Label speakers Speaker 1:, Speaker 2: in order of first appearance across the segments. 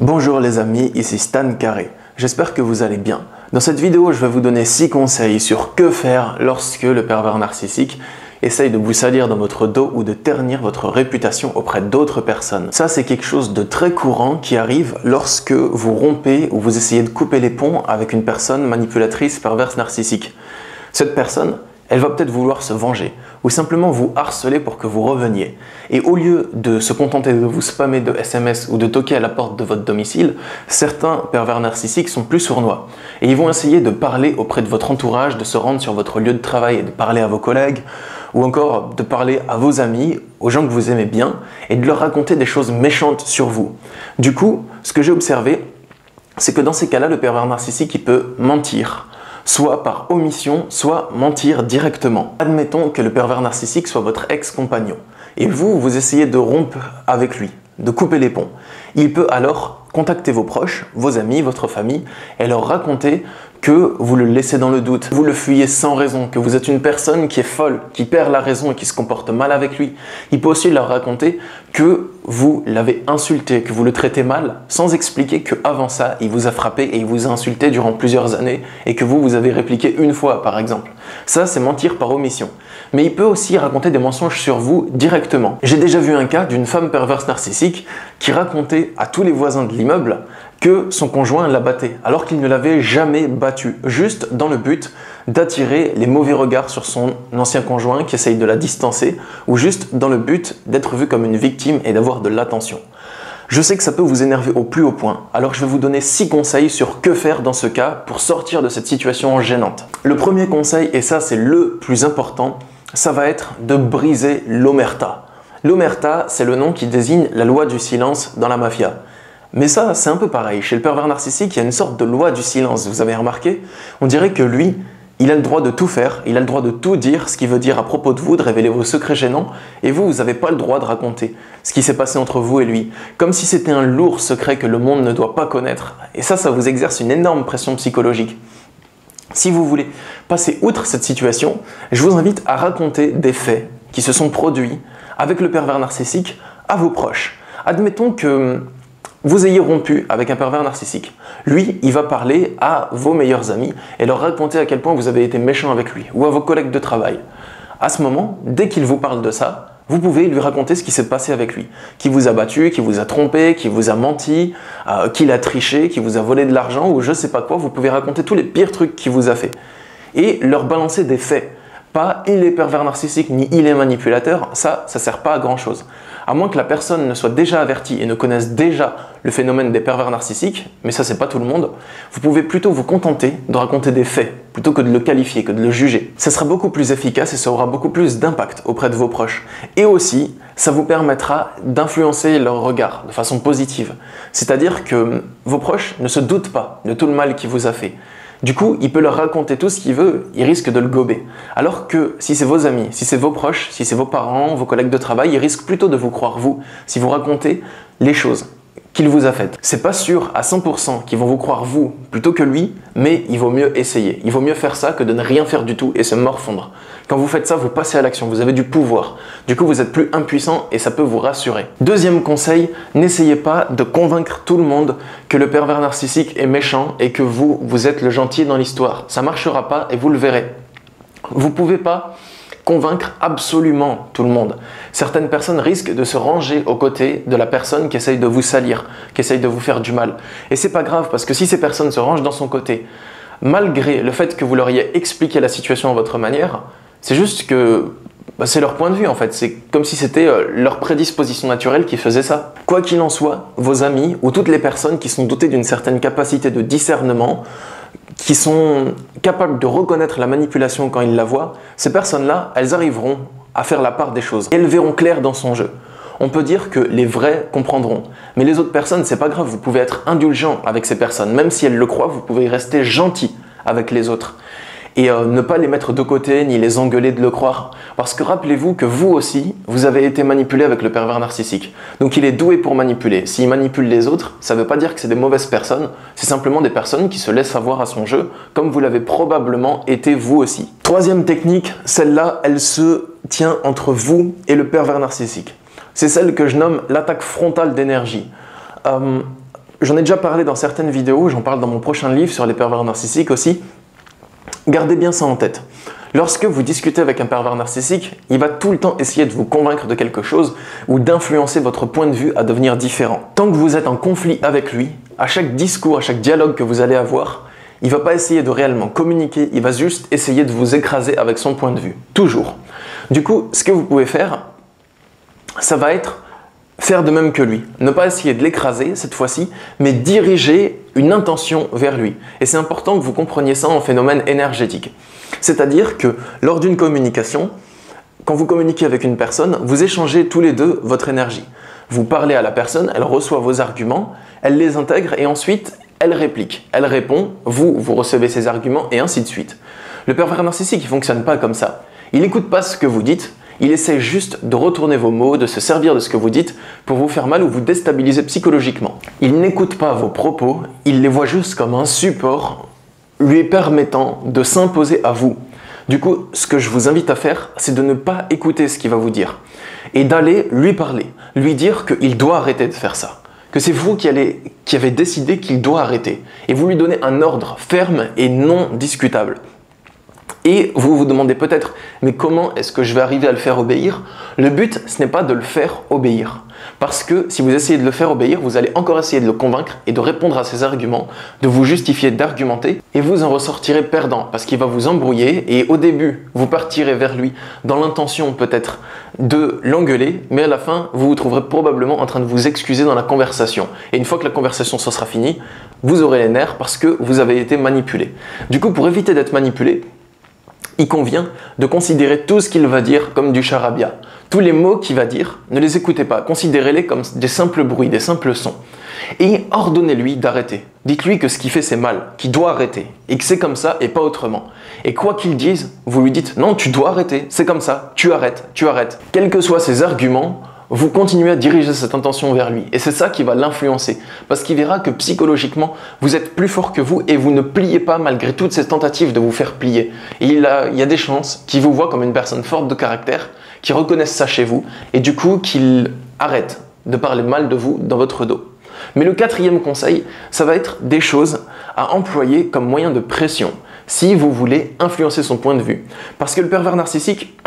Speaker 1: Bonjour les amis, ici Stan Carré. J'espère que vous allez bien. Dans cette vidéo, je vais vous donner 6 conseils sur que faire lorsque le pervers narcissique essaye de vous salir dans votre dos ou de ternir votre réputation auprès d'autres personnes. Ça, c'est quelque chose de très courant qui arrive lorsque vous rompez ou vous essayez de couper les ponts avec une personne manipulatrice, perverse, narcissique. Cette personne, elle va peut-être vouloir se venger ou simplement vous harceler pour que vous reveniez. Et au lieu de se contenter de vous spammer de SMS ou de toquer à la porte de votre domicile, certains pervers narcissiques sont plus sournois. Et ils vont essayer de parler auprès de votre entourage, de se rendre sur votre lieu de travail et de parler à vos collègues, ou encore de parler à vos amis, aux gens que vous aimez bien, et de leur raconter des choses méchantes sur vous. Du coup, ce que j'ai observé, c'est que dans ces cas-là, le pervers narcissique, il peut mentir. Soit par omission, soit mentir directement. Admettons que le pervers narcissique soit votre ex-compagnon et vous essayez de rompre avec lui, de couper les ponts. Il peut alors contacter vos proches, vos amis, votre famille et leur raconter que vous le laissez dans le doute, vous le fuyez sans raison, que vous êtes une personne qui est folle, qui perd la raison et qui se comporte mal avec lui. Il peut aussi leur raconter que vous l'avez insulté, que vous le traitez mal, sans expliquer qu'avant ça, il vous a frappé et il vous a insulté durant plusieurs années et que vous avez répliqué une fois, par exemple. Ça, c'est mentir par omission. Mais il peut aussi raconter des mensonges sur vous directement. J'ai déjà vu un cas d'une femme perverse narcissique qui racontait à tous les voisins de l'immeuble que son conjoint la battait, alors qu'il ne l'avait jamais battue, juste dans le but d'attirer les mauvais regards sur son ancien conjoint qui essaye de la distancer, ou juste dans le but d'être vu comme une victime et d'avoir de l'attention. Je sais que ça peut vous énerver au plus haut point, alors je vais vous donner 6 conseils sur que faire dans ce cas pour sortir de cette situation gênante. Le premier conseil, et ça c'est le plus important, ça va être de briser l'omerta. L'omerta, c'est le nom qui désigne la loi du silence dans la mafia. Mais ça, c'est un peu pareil. Chez le pervers narcissique, il y a une sorte de loi du silence. Vous avez remarqué? On dirait que lui, il a le droit de tout faire, il a le droit de tout dire, ce qu'il veut dire à propos de vous, de révéler vos secrets gênants, et vous n'avez pas le droit de raconter ce qui s'est passé entre vous et lui. Comme si c'était un lourd secret que le monde ne doit pas connaître. Et ça vous exerce une énorme pression psychologique. Si vous voulez passer outre cette situation, je vous invite à raconter des faits qui se sont produits avec le pervers narcissique à vos proches. Admettons que vous ayez rompu avec un pervers narcissique. Lui, il va parler à vos meilleurs amis et leur raconter à quel point vous avez été méchant avec lui, ou à vos collègues de travail. À ce moment, dès qu'il vous parle de ça, vous pouvez lui raconter ce qui s'est passé avec lui. Qui vous a battu, qui vous a trompé, qui vous a menti, qu'il a triché, qui vous a volé de l'argent, ou je sais pas quoi. Vous pouvez raconter tous les pires trucs qu'il vous a fait. Et leur balancer des faits. Pas il est pervers narcissique ni il est manipulateur, ça sert pas à grand chose. À moins que la personne ne soit déjà avertie et ne connaisse déjà le phénomène des pervers narcissiques, mais ça c'est pas tout le monde, vous pouvez plutôt vous contenter de raconter des faits plutôt que de le qualifier, que de le juger. Ça sera beaucoup plus efficace et ça aura beaucoup plus d'impact auprès de vos proches. Et aussi, ça vous permettra d'influencer leur regard de façon positive. C'est-à-dire que vos proches ne se doutent pas de tout le mal qu'il vous a fait. Du coup, il peut leur raconter tout ce qu'il veut, il risque de le gober. Alors que si c'est vos amis, si c'est vos proches, si c'est vos parents, vos collègues de travail, ils risquent plutôt de vous croire vous, si vous racontez les choses qu'il vous a faites. C'est pas sûr à 100% qu'ils vont vous croire vous plutôt que lui, mais il vaut mieux essayer. Il vaut mieux faire ça que de ne rien faire du tout et se morfondre. Quand vous faites ça, vous passez à l'action, vous avez du pouvoir. Du coup, vous êtes plus impuissant et ça peut vous rassurer. Deuxième conseil, n'essayez pas de convaincre tout le monde que le pervers narcissique est méchant et que vous êtes le gentil dans l'histoire. Ça marchera pas et vous le verrez. Vous pouvez pas convaincre absolument tout le monde. Certaines personnes risquent de se ranger aux côtés de la personne qui essaye de vous salir, qui essaye de vous faire du mal. Et c'est pas grave parce que si ces personnes se rangent dans son côté, malgré le fait que vous leur ayez expliqué la situation à votre manière, c'est juste que c'est leur point de vue en fait. C'est comme si c'était leur prédisposition naturelle qui faisait ça. Quoi qu'il en soit, vos amis ou toutes les personnes qui sont dotées d'une certaine capacité de discernement, qui sont capables de reconnaître la manipulation quand ils la voient, ces personnes-là, elles arriveront à faire la part des choses. Elles verront clair dans son jeu. On peut dire que les vrais comprendront. Mais les autres personnes, c'est pas grave, vous pouvez être indulgent avec ces personnes. Même si elles le croient, vous pouvez rester gentil avec les autres. Et ne pas les mettre de côté, ni les engueuler de le croire. Parce que rappelez-vous que vous aussi, vous avez été manipulé avec le pervers narcissique. Donc il est doué pour manipuler. S'il manipule les autres, ça ne veut pas dire que c'est des mauvaises personnes, c'est simplement des personnes qui se laissent avoir à son jeu, comme vous l'avez probablement été vous aussi. Troisième technique, celle-là, elle se tient entre vous et le pervers narcissique. C'est celle que je nomme l'attaque frontale d'énergie. j'en ai déjà parlé dans certaines vidéos, j'en parle dans mon prochain livre sur les pervers narcissiques aussi. Gardez bien ça en tête. Lorsque vous discutez avec un pervers narcissique, il va tout le temps essayer de vous convaincre de quelque chose ou d'influencer votre point de vue à devenir différent. Tant que vous êtes en conflit avec lui, à chaque discours, à chaque dialogue que vous allez avoir, il ne va pas essayer de réellement communiquer, il va juste essayer de vous écraser avec son point de vue. Toujours. Du coup, ce que vous pouvez faire, ça va être faire de même que lui. Ne pas essayer de l'écraser cette fois-ci, mais diriger une intention vers lui. Et c'est important que vous compreniez ça en phénomène énergétique. C'est-à-dire que lors d'une communication, quand vous communiquez avec une personne, vous échangez tous les deux votre énergie. Vous parlez à la personne, elle reçoit vos arguments, elle les intègre et ensuite elle réplique. Elle répond, vous recevez ses arguments et ainsi de suite. Le pervers narcissique, il ne fonctionne pas comme ça. Il n'écoute pas ce que vous dites, il essaie juste de retourner vos mots, de se servir de ce que vous dites pour vous faire mal ou vous déstabiliser psychologiquement. Il n'écoute pas vos propos, il les voit juste comme un support lui permettant de s'imposer à vous. Du coup, ce que je vous invite à faire, c'est de ne pas écouter ce qu'il va vous dire et d'aller lui parler, lui dire qu'il doit arrêter de faire ça, que c'est vous qui avez décidé qu'il doit arrêter et vous lui donnez un ordre ferme et non discutable. Et vous vous demandez peut-être, mais comment est-ce que je vais arriver à le faire obéir? Le but, ce n'est pas de le faire obéir. Parce que si vous essayez de le faire obéir, vous allez encore essayer de le convaincre et de répondre à ses arguments, de vous justifier, d'argumenter, et vous en ressortirez perdant parce qu'il va vous embrouiller et au début, vous partirez vers lui dans l'intention peut-être de l'engueuler, mais à la fin, vous vous trouverez probablement en train de vous excuser dans la conversation. Et une fois que la conversation se sera finie, vous aurez les nerfs parce que vous avez été manipulé. Du coup, pour éviter d'être manipulé, il convient de considérer tout ce qu'il va dire comme du charabia. Tous les mots qu'il va dire, ne les écoutez pas, considérez-les comme des simples bruits, des simples sons. Et ordonnez-lui d'arrêter. Dites-lui que ce qu'il fait c'est mal, qu'il doit arrêter, et que c'est comme ça et pas autrement. Et quoi qu'il dise, vous lui dites « Non, tu dois arrêter, c'est comme ça, tu arrêtes, tu arrêtes ». Quels que soient ses arguments, vous continuez à diriger cette intention vers lui. Et c'est ça qui va l'influencer. Parce qu'il verra que psychologiquement, vous êtes plus fort que vous et vous ne pliez pas malgré toutes ces tentatives de vous faire plier. Et il y a des chances qu'il vous voit comme une personne forte de caractère, qui reconnaisse ça chez vous et du coup qu'il arrête de parler mal de vous dans votre dos. Mais le quatrième conseil, ça va être des choses à employer comme moyen de pression si vous voulez influencer son point de vue. Parce que le pervers narcissique,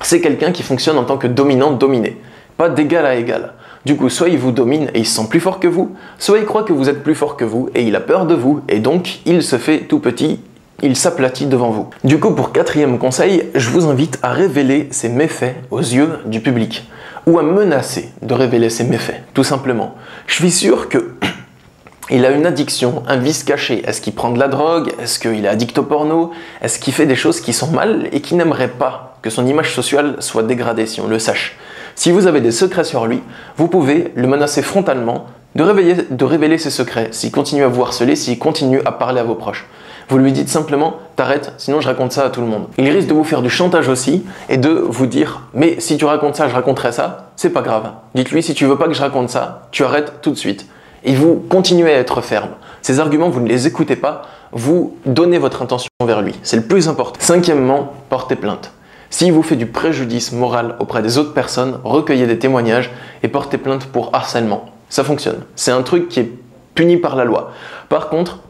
Speaker 1: c'est quelqu'un qui fonctionne en tant que dominant-dominé, pas d'égal à égal. Du coup, soit il vous domine et il se sent plus fort que vous, soit il croit que vous êtes plus fort que vous et il a peur de vous et donc il se fait tout petit, il s'aplatit devant vous. Du coup, pour quatrième conseil, je vous invite à révéler ses méfaits aux yeux du public ou à menacer de révéler ses méfaits, tout simplement. Je suis sûr que il a une addiction, un vice caché. Est-ce qu'il prend de la drogue? Est-ce qu'il est addict au porno? Est-ce qu'il fait des choses qui sont mal et qui n'aimerait pas que son image sociale soit dégradée, si on le sache? Si vous avez des secrets sur lui, vous pouvez le menacer frontalement de révéler ses secrets, s'il continue à vous harceler, s'il continue à parler à vos proches. Vous lui dites simplement « t'arrêtes, sinon je raconte ça à tout le monde ». Il risque de vous faire du chantage aussi et de vous dire « mais si tu racontes ça, je raconterai ça, c'est pas grave. Dites-lui si tu veux pas que je raconte ça, tu arrêtes tout de suite ». Et vous continuez à être ferme. Ces arguments, vous ne les écoutez pas, vous donnez votre intention vers lui. C'est le plus important. Cinquièmement, portez plainte. S'il vous fait du préjudice moral auprès des autres personnes, recueillez des témoignages et portez plainte pour harcèlement. Ça fonctionne. C'est un truc qui est puni par la loi. Par contre,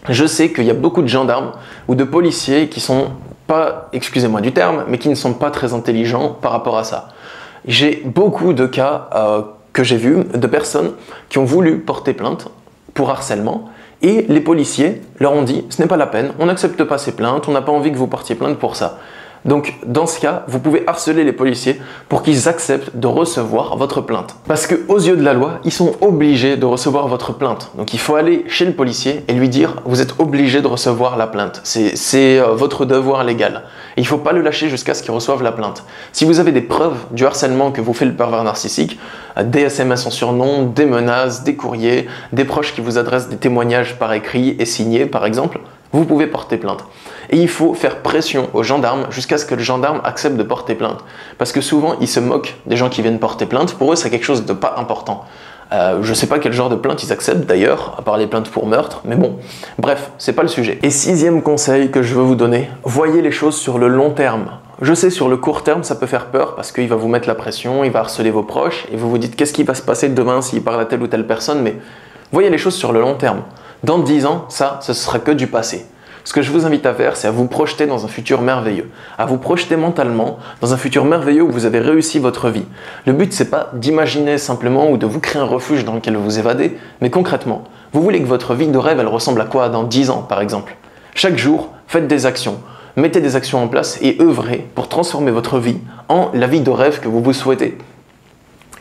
Speaker 1: je sais qu'il y a beaucoup de gendarmes ou de policiers qui sont pas, excusez-moi du terme, mais qui ne sont pas très intelligents par rapport à ça. J'ai beaucoup de cas que j'ai vus de personnes qui ont voulu porter plainte pour harcèlement et les policiers leur ont dit « ce n'est pas la peine, on n'accepte pas ces plaintes, on n'a pas envie que vous portiez plainte pour ça ». Donc, dans ce cas, vous pouvez harceler les policiers pour qu'ils acceptent de recevoir votre plainte. Parce qu'aux yeux de la loi, ils sont obligés de recevoir votre plainte. Donc, il faut aller chez le policier et lui dire « vous êtes obligé de recevoir la plainte. C'est votre devoir légal. » Et il ne faut pas le lâcher jusqu'à ce qu'il reçoive la plainte. Si vous avez des preuves du harcèlement que vous fait le pervers narcissique, des SMS en surnom, des menaces, des courriers, des proches qui vous adressent des témoignages par écrit et signés par exemple, vous pouvez porter plainte. Et il faut faire pression aux gendarmes jusqu'à ce que le gendarme accepte de porter plainte. Parce que souvent, ils se moquent des gens qui viennent porter plainte. Pour eux, c'est quelque chose de pas important. Je ne sais pas quel genre de plainte ils acceptent d'ailleurs, à part les plaintes pour meurtre, mais bon, bref, c'est pas le sujet. Et sixième conseil que je veux vous donner, voyez les choses sur le long terme. Je sais, sur le court terme, ça peut faire peur parce qu'il va vous mettre la pression, il va harceler vos proches, et vous vous dites qu'est-ce qui va se passer demain s'il parle à telle ou telle personne, mais Voyez les choses sur le long terme. Dans 10 ans, ça, ce sera que du passé. Ce que je vous invite à faire, c'est à vous projeter dans un futur merveilleux, à vous projeter mentalement dans un futur merveilleux où vous avez réussi votre vie. Le but, c'est pas d'imaginer simplement ou de vous créer un refuge dans lequel vous évadez, mais concrètement, vous voulez que votre vie de rêve, elle ressemble à quoi dans 10 ans, par exemple? Chaque jour, faites des actions, mettez des actions en place et œuvrez pour transformer votre vie en la vie de rêve que vous vous souhaitez.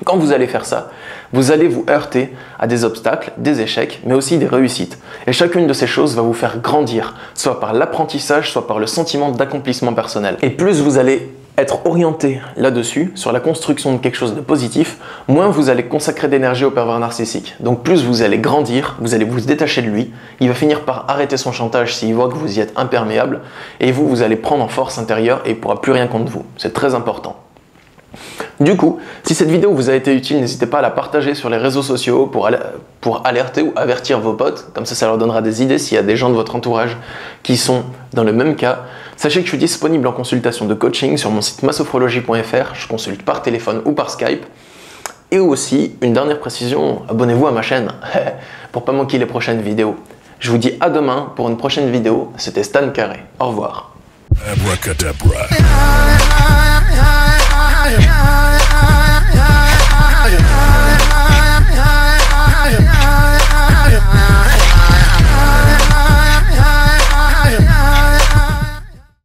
Speaker 1: Quand vous allez faire ça, vous allez vous heurter à des obstacles, des échecs, mais aussi des réussites. Et chacune de ces choses va vous faire grandir, soit par l'apprentissage, soit par le sentiment d'accomplissement personnel. Et plus vous allez être orienté là-dessus, sur la construction de quelque chose de positif, moins vous allez consacrer d'énergie au pervers narcissique. Donc plus vous allez grandir, vous allez vous détacher de lui, il va finir par arrêter son chantage s'il voit que vous y êtes imperméable, et vous allez prendre en force intérieure et il ne pourra plus rien contre vous. C'est très important. Du coup, si cette vidéo vous a été utile, n'hésitez pas à la partager sur les réseaux sociaux pour alerter ou avertir vos potes. Comme ça leur donnera des idées s'il y a des gens de votre entourage qui sont dans le même cas. Sachez que je suis disponible en consultation de coaching sur mon site massophrologie.fr. Je consulte par téléphone ou par Skype. Et aussi, une dernière précision, abonnez-vous à ma chaîne pour pas manquer les prochaines vidéos. Je vous dis à demain pour une prochaine vidéo. C'était Stan Carré. Au revoir.
Speaker 2: Abracadabra.